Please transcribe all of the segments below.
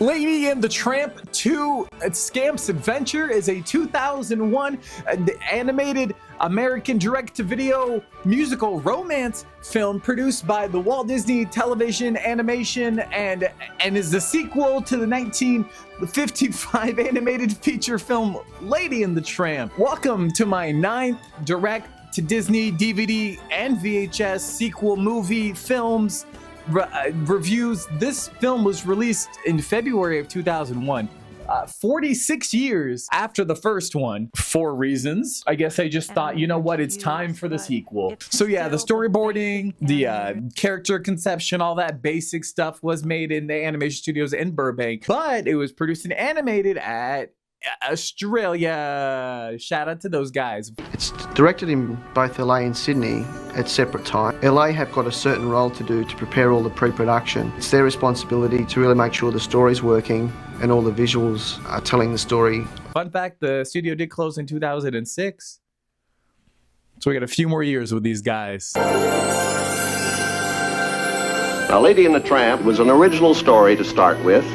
Lady and the Tramp II, Scamp's Adventure is a 2001 animated American direct-to-video musical romance film produced by the Walt Disney Television Animation and is the sequel to the 1955 animated feature film Lady and the Tramp. Welcome to my 9th direct to Disney DVD and VHS sequel movie films reviews. This film was released in February of 2001, 46 years after the first one, for reasons. I guess I just thought, you know what, it's time for the sequel. So yeah, the storyboarding, the character conception, all that basic stuff was made in the animation studios in Burbank, but it was produced and animated at Australia. Shout out to those guys. It's directed in both LA and Sydney at separate times. LA have got a certain role to do to prepare all the pre-production. It's their responsibility to really make sure the story's working and all the visuals are telling the story. Fun fact, the studio did close in 2006. So we got a few more years with these guys. Now, Lady and the Tramp was an original story to start with.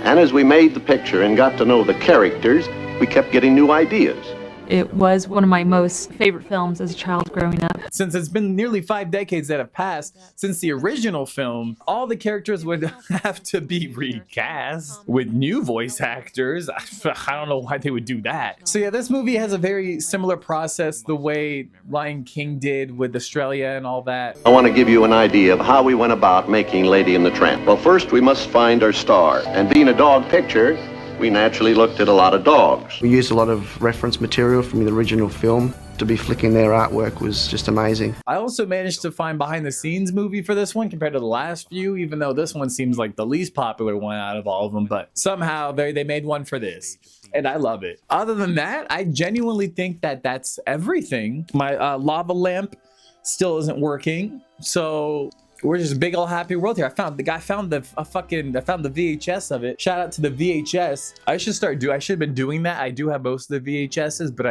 And as we made the picture and got to know the characters, we kept getting new ideas. It was one of my most favorite films as a child growing up. Since it's been nearly 5 decades that have passed since the original film, all the characters would have to be recast with new voice actors. I don't know why they would do that. So yeah, this movie has a very similar process the way Lion King did with Australia and all that. I want to give you an idea of how we went about making Lady and the Tramp. Well, first we must find our star. And being a dog picture, we naturally looked at a lot of dogs. We used a lot of reference material from the original film. To be flicking their artwork was just amazing. I also managed to find behind the scenes movie for this one compared to the last few, even though this one seems like the least popular one out of all of them, but somehow they made one for this. And I love it. Other than that, I genuinely think that that's everything. My lava lamp still isn't working, so we're just a big old happy world here. I found the VHS of it. Shout out to the VHS. I should have been doing that. I do have most of the VHSs, but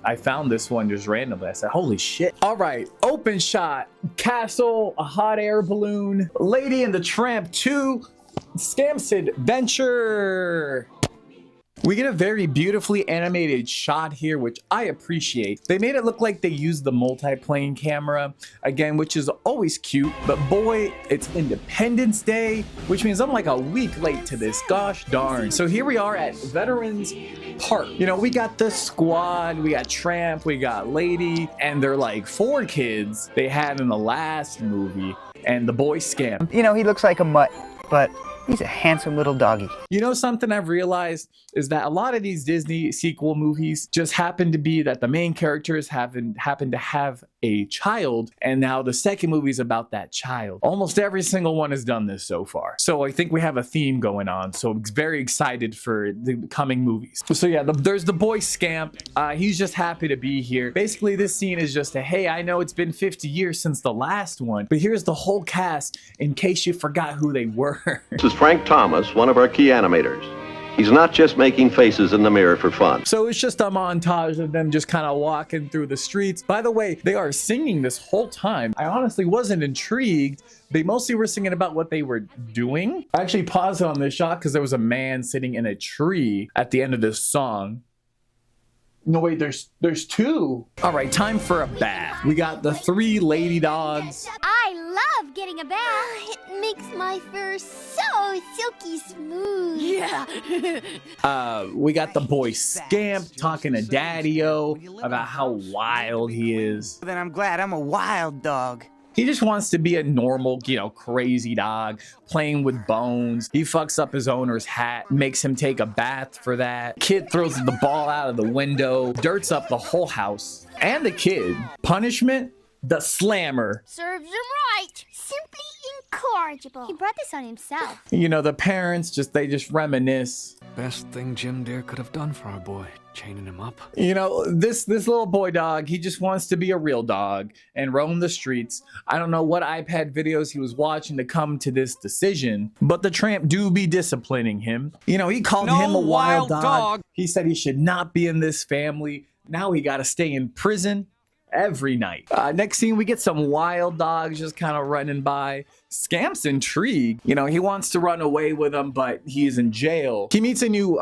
I found this one just randomly. I said, holy shit. All right, open shot, castle, a hot air balloon, Lady and the Tramp 2, Scamp's Adventure. We get a very beautifully animated shot here, which I appreciate. They made it look like they used the multi-plane camera, again, which is always cute, but boy, it's Independence Day, which means I'm like a week late to this, gosh darn. So here we are at Veterans Park. You know, we got the squad, we got Tramp, we got Lady, and they're like 4 kids they had in the last movie, and the boy Scamp. You know, he looks like a mutt, but he's a handsome little doggy. You know, something I've realized is that a lot of these Disney sequel movies just happen to be that the main characters happen to have a child, and now the second movie is about that child. Almost every single one has done this so far. So I think we have a theme going on. So I'm very excited for the coming movies. So yeah, there's the boy Scamp. He's just happy to be here. Basically, this scene is just a, hey, I know it's been 50 years since the last one, but here's the whole cast in case you forgot who they were. This is Frank Thomas, one of our key animators. He's not just making faces in the mirror for fun. So it's just a montage of them just kind of walking through the streets. By the way, they are singing this whole time. I honestly wasn't intrigued. They mostly were singing about what they were doing. I actually paused on this shot because there was a man sitting in a tree at the end of this song. No, wait, there's 2. All right, time for a bath. We got the 3 lady dogs. I love getting a bath. It makes my fur so silky smooth. Yeah. We got the boy Scamp talking to Daddy-O about how wild he is. Then I'm glad I'm a wild dog. He just wants to be a normal, you know, crazy dog, playing with bones. He fucks up his owner's hat, makes him take a bath for that. Kid throws the ball out of the window, dirts up the whole house. And the kid. Punishment? The slammer. Serves him right. Simply incorrigible. He brought this on himself. You know, the parents, they just reminisce. Best thing Jim Deere could have done for our boy, chaining him up. You know, this little boy dog, he just wants to be a real dog and roam the streets. I don't know what iPad videos he was watching to come to this decision, but the Tramp do be disciplining him. You know, he called him a wild dog. He said he should not be in this family. Now he got to stay in prison every night. Next scene, we get some wild dogs just kind of running by. Scamp's intrigued. You know, he wants to run away with him, but he's in jail. He meets a new,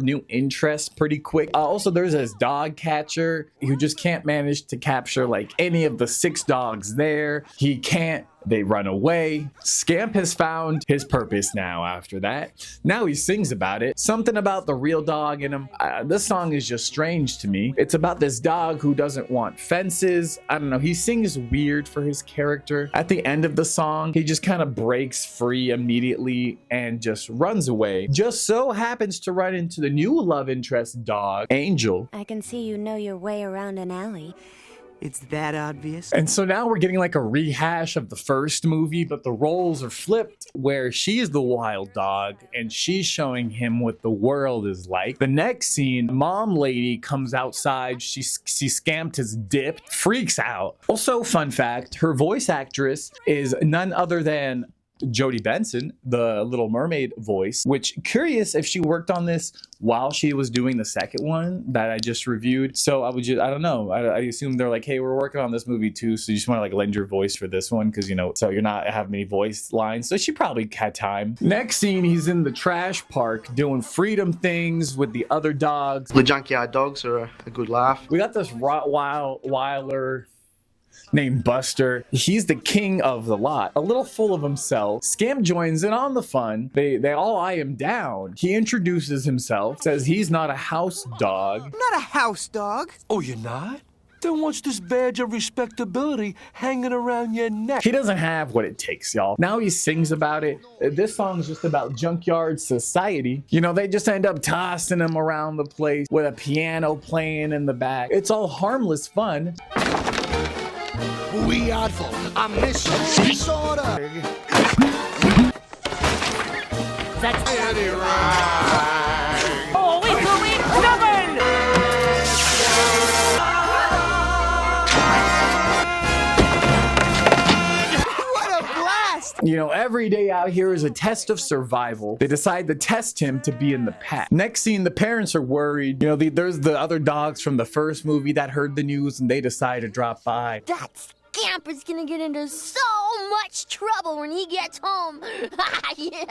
new interest pretty quick. Also, there's this dog catcher who just can't manage to capture like any of the 6 dogs there. He can't. They run away. Scamp has found his purpose now after that. Now he sings about it. Something about the real dog in him. This song is just strange to me. It's about this dog who doesn't want fences. I don't know. He sings weird for his character. At the end of the song, he just kind of breaks free immediately and just runs away. Just so happens to run into the new love interest dog, Angel. I can see you know your way around an alley. It's that obvious. And so now we're getting like a rehash of the first movie, but the roles are flipped where she's the wild dog and she's showing him what the world is like. The next scene, mom lady comes outside. She Scamped his dip, freaks out. Also, fun fact, her voice actress is none other than Jodie Benson, the Little Mermaid voice, which curious if she worked on this while she was doing the second one that I just reviewed. So I don't know. I assume they're like, hey, we're working on this movie too. So you just want to like lend your voice for this one. Cause you know, so you're not having many voice lines. So she probably had time. Next scene, he's in the trash park doing freedom things with the other dogs. The Junkyard Dogs are a good laugh. We got this Rottweiler named Buster. He's the king of the lot, a little full of himself. Scamp joins in on the fun. They all eye him down. He introduces himself, says he's not a house dog. I'm not a house dog. Oh, you're not? Then what's this badge of respectability hanging around your neck? He doesn't have what it takes, y'all. Now he sings about it. This song is just about junkyard society. You know, they just end up tossing him around the place with a piano playing in the back. It's all harmless fun. We are for a mission disorder. That's Oh, we will be governed! What a blast! You know, every day out here is a test of survival. They decide to test him to be in the pack. Next scene, the parents are worried. You know, there's the other dogs from the first movie that heard the news and they decide to drop by. That Scamp is gonna get into so much trouble when he gets home. Yeah.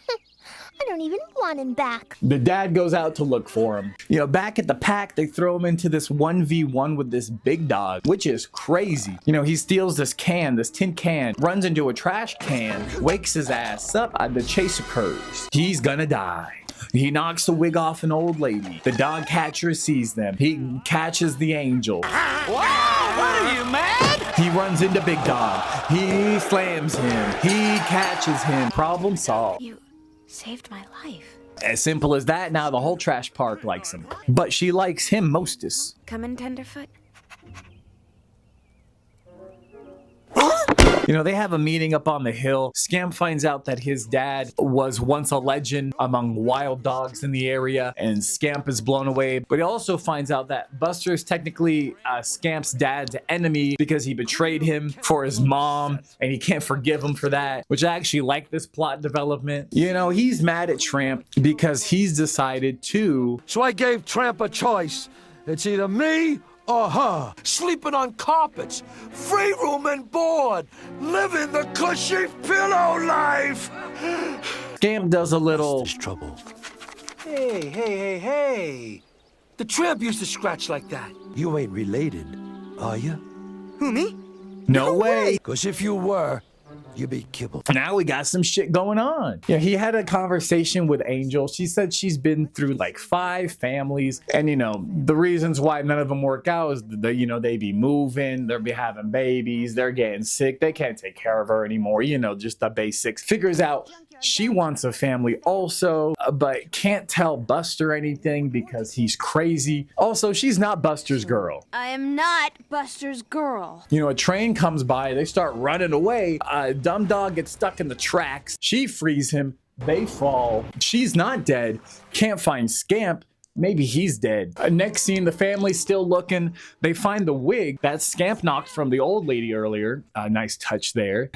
I don't even want him back. The dad goes out to look for him. You know, back at the pack, they throw him into this 1v1 with this big dog, which is crazy. You know, he steals this tin can, runs into a trash can, wakes his ass up. The chase occurs. He's gonna die. He knocks the wig off an old lady. The dog catcher sees them. He catches the angel. Wow, what are you, mad? He runs into Big Dog. He slams him. He catches him. Problem solved. You saved my life. As simple as that. Now the whole trash park likes him. But she likes him mostest. Come in, Tenderfoot. You know, they have a meeting up on the hill. Scamp finds out that his dad was once a legend among wild dogs in the area, and Scamp is blown away. But he also finds out that Buster is technically Scamp's dad's enemy because he betrayed him for his mom, and he can't forgive him for that, which I actually like this plot development. You know, he's mad at Tramp because he's decided to... So I gave Tramp a choice. It's either me or her. Sleeping on carpets, free room and board, living the cushy pillow life. Scamp does a little... There's trouble. Hey. The Tramp used to scratch like that. You ain't related, are you? Who, me? No way. Because if you were, you'd be kibbled. Now we got some shit going on. Yeah, he had a conversation with Angel. She said she's been through like 5 families, and you know the reasons why none of them work out is that, you know, they be moving, they'll be having babies, they're getting sick, they can't take care of her anymore. You know, just the basics. Figures out she wants a family also, but can't tell Buster anything because he's crazy. Also, she's not Buster's girl. I am not Buster's girl. You know, a train comes by, they start running away. Dumb dog gets stuck in the tracks. She frees him. They fall. She's not dead. Can't find Scamp. Maybe he's dead. Next scene, the family's still looking. They find the wig that Scamp knocked from the old lady earlier. Nice touch there.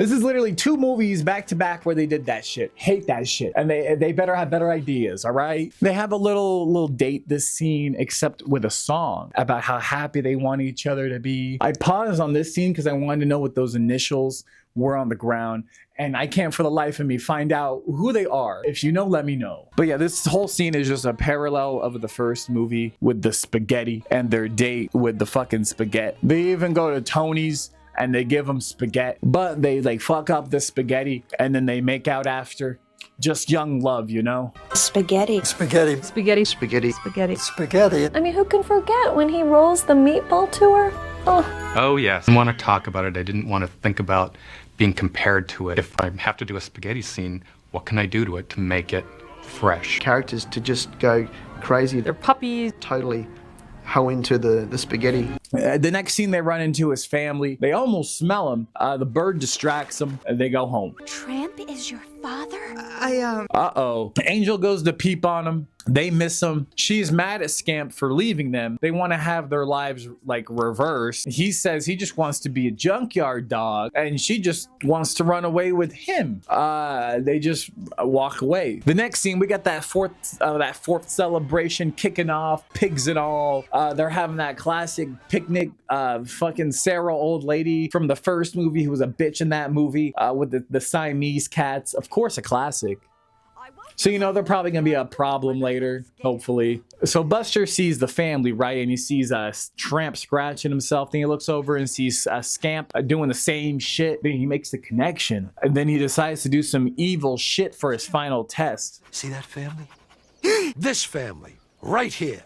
This is literally 2 movies back to back where they did that shit. Hate that shit. And they better have better ideas, all right? They have a little date this scene, except with a song about how happy they want each other to be. I paused on this scene because I wanted to know what those initials were on the ground, and I can't for the life of me find out who they are. If you know, let me know. But yeah, this whole scene is just a parallel of the first movie with the spaghetti and their date with the fucking spaghetti. They even go to Tony's and they give them spaghetti, but they like fuck up the spaghetti and then they make out after. Just young love, you know? Spaghetti. Spaghetti. Spaghetti. Spaghetti. Spaghetti. Spaghetti. I mean, who can forget when he rolls the meatball to her? Oh, yes. I didn't want to talk about it. I didn't want to think about being compared to it. If I have to do a spaghetti scene, what can I do to it to make it fresh? Characters to just go crazy. They're puppies. Totally hoe into the spaghetti. The next scene they run into his family. They almost smell him. The bird distracts them and they go home. Tramp is your father? Uh-oh. Angel goes to peep on him. They miss him. She's mad at Scamp for leaving them. They want to have their lives like reversed. He says he just wants to be a junkyard dog and she just wants to run away with him. They just walk away. The next scene, we got that fourth celebration kicking off, pigs and all. They're having that classic picnic. Fucking Sarah, old lady from the first movie who was a bitch in that movie with the Siamese cats. Of course, a classic. So, you know, they're probably going to be a problem later, hopefully. So Buster sees the family, right? And he sees Tramp scratching himself. Then he looks over and sees Scamp doing the same shit. Then he makes the connection. And then he decides to do some evil shit for his final test. See that family? This family, right here.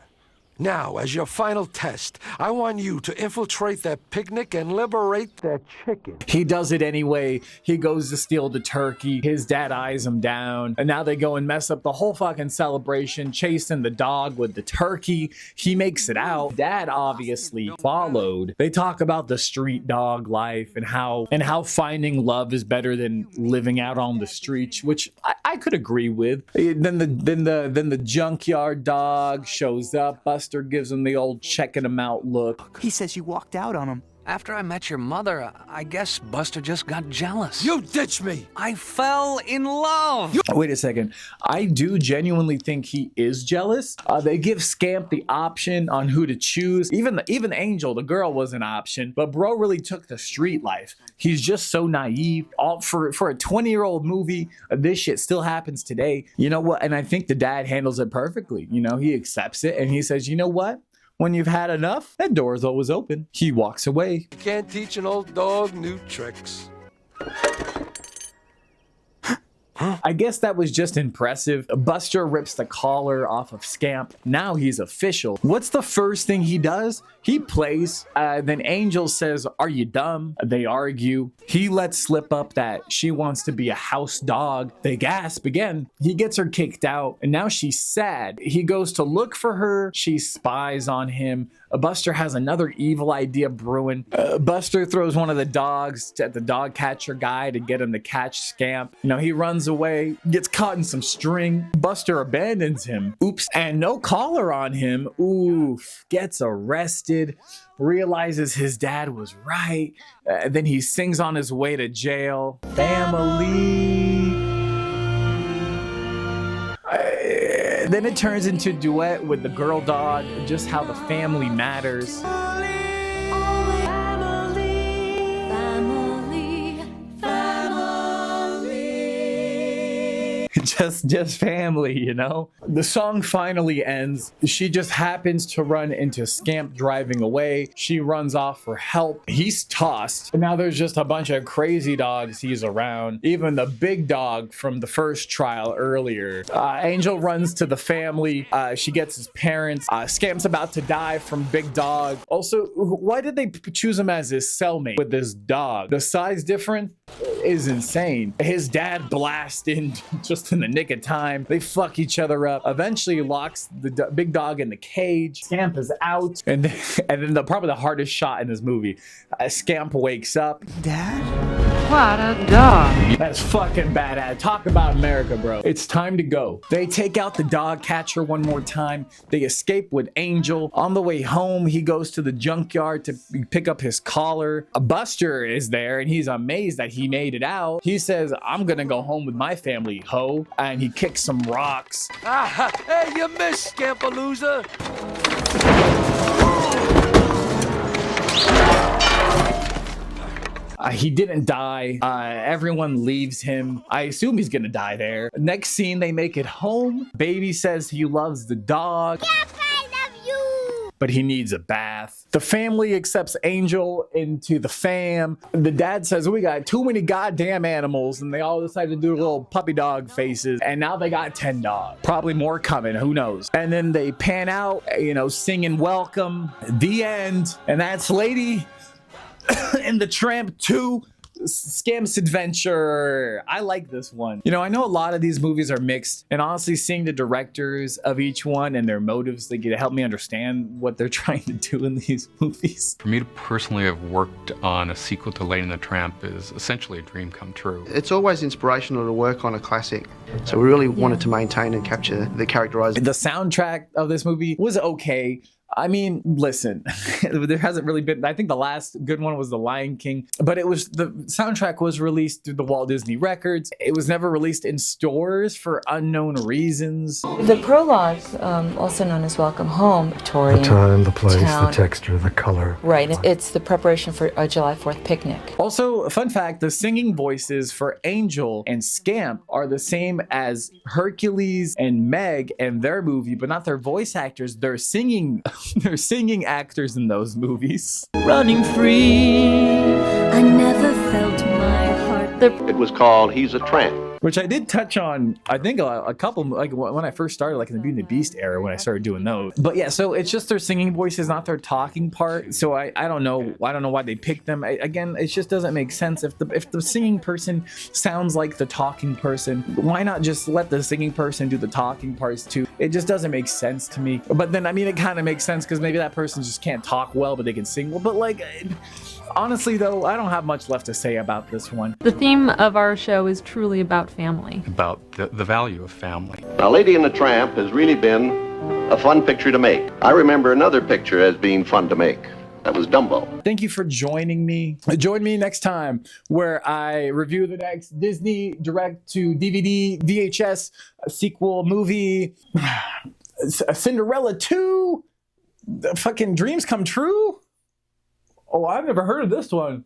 Now, as your final test, I want you to infiltrate that picnic and liberate that chicken. He does it anyway. He goes to steal the turkey. His dad eyes him down. And now they go and mess up the whole fucking celebration, chasing the dog with the turkey. He makes it out. Dad obviously followed. They talk about the street dog life and how finding love is better than living out on the streets, which I could agree with. Then the junkyard dog shows up. Buster gives him the old checking him out look. He says you walked out on him. After I met your mother, I guess Buster just got jealous. You ditched me! I fell in love! Wait a second. I do genuinely think he is jealous. They give Scamp the option on who to choose. Even Angel, the girl, was an option. But bro really took the street life. He's just so naive. For a 20-year-old movie, this shit still happens today. You know what? And I think the dad handles it perfectly. You know, he accepts it and he says, you know what? When you've had enough, that door is always open. He walks away. You can't teach an old dog new tricks. I guess that was just impressive. Buster rips the collar off of Scamp. Now he's official. What's the first thing he does? He plays. Then Angel says, "Are you dumb?" They argue. He lets slip up that she wants to be a house dog. They gasp again. He gets her kicked out, and now she's sad. He goes to look for her. She spies on him. Buster has another evil idea brewing. Buster throws one of the dogs at the dog catcher guy to get him to catch Scamp. You know, he runs away, gets caught in some string. Buster abandons him. Oops, and no collar on him. Oof, gets arrested. Realizes his dad was right. Then he sings on his way to jail. Family. Then it turns into a duet with the girl dog, just how the family matters. Just family, you know? The song finally ends. She just happens to run into Scamp driving away. She runs off for help. He's tossed. And now there's just a bunch of crazy dogs he's around. Even the big dog from the first trial earlier. Angel runs to the family. She gets his parents. Scamp's about to die from Big Dog. Also, why did they choose him as his cellmate with this dog? The size difference is insane. His dad blasts in just in the nick of time. They fuck each other up. Eventually locks the big dog in the cage. Scamp is out. And then probably the hardest shot in this movie. Scamp wakes up. Dad? What a dog. That's fucking badass. Talk about America, bro. It's time to go. They take out the dog catcher one more time. They escape with Angel. On the way home, he goes to the junkyard to pick up his collar. Buster is there, and he's amazed that he made it out. He says, I'm gonna go home with my family, ho. And he kicks some rocks. Ah, hey, you missed, Scampalooza. He didn't die. Everyone leaves him. I assume he's gonna die there. Next scene, they make it home. Baby says he loves the dog. Yes, I love you! But he needs a bath. The family accepts Angel into the fam. The dad says, we got too many goddamn animals, and they all decide to do little puppy dog faces, and now they got 10 dogs. Probably more coming, who knows? And then they pan out, you know, singing welcome. The end. And that's Lady and the Tramp II, Scamp's Adventure. I like this one. You know, I know a lot of these movies are mixed, and honestly, seeing the directors of each one and their motives, they help me understand what they're trying to do in these movies. For me to personally have worked on a sequel to Lady and the Tramp is essentially a dream come true. It's always inspirational to work on a classic, so we really wanted to maintain and capture the characterization. The soundtrack of this movie was okay. I mean, listen, there hasn't really been, I think the last good one was The Lion King, but it was, the soundtrack was released through the Walt Disney Records. It was never released in stores for unknown reasons. The prologues, also known as Welcome Home, Victorian, the time, the place, town. the texture, the color. Right, it's the preparation for a July 4th picnic. Also, fun fact, the singing voices for Angel and Scamp are the same as Hercules and Meg and their movie, but not their voice actors. They're singing actors in those movies. Running free, I never felt my heart. It was called He's a Tramp. Which I did touch on, I think a couple, like when I first started, like in the Beauty and the Beast era, when I started doing those. But yeah, so it's just their singing voices, not their talking part. So I don't know why they picked them. Again, it just doesn't make sense. If the singing person sounds like the talking person, why not just let the singing person do the talking parts too? It just doesn't make sense to me. But then, I mean, it kind of makes sense because maybe that person just can't talk well, but they can sing well. But like, honestly though, I don't have much left to say about this one. The theme of our show is truly about family. About the value of family. Now, Lady and the Tramp has really been a fun picture to make. I remember another picture as being fun to make. That was Dumbo. Thank you for joining me. Join me next time where I review the next Disney direct-to-DVD VHS sequel movie, Cinderella 2, the fucking Dreams Come True. Oh, I've never heard of this one.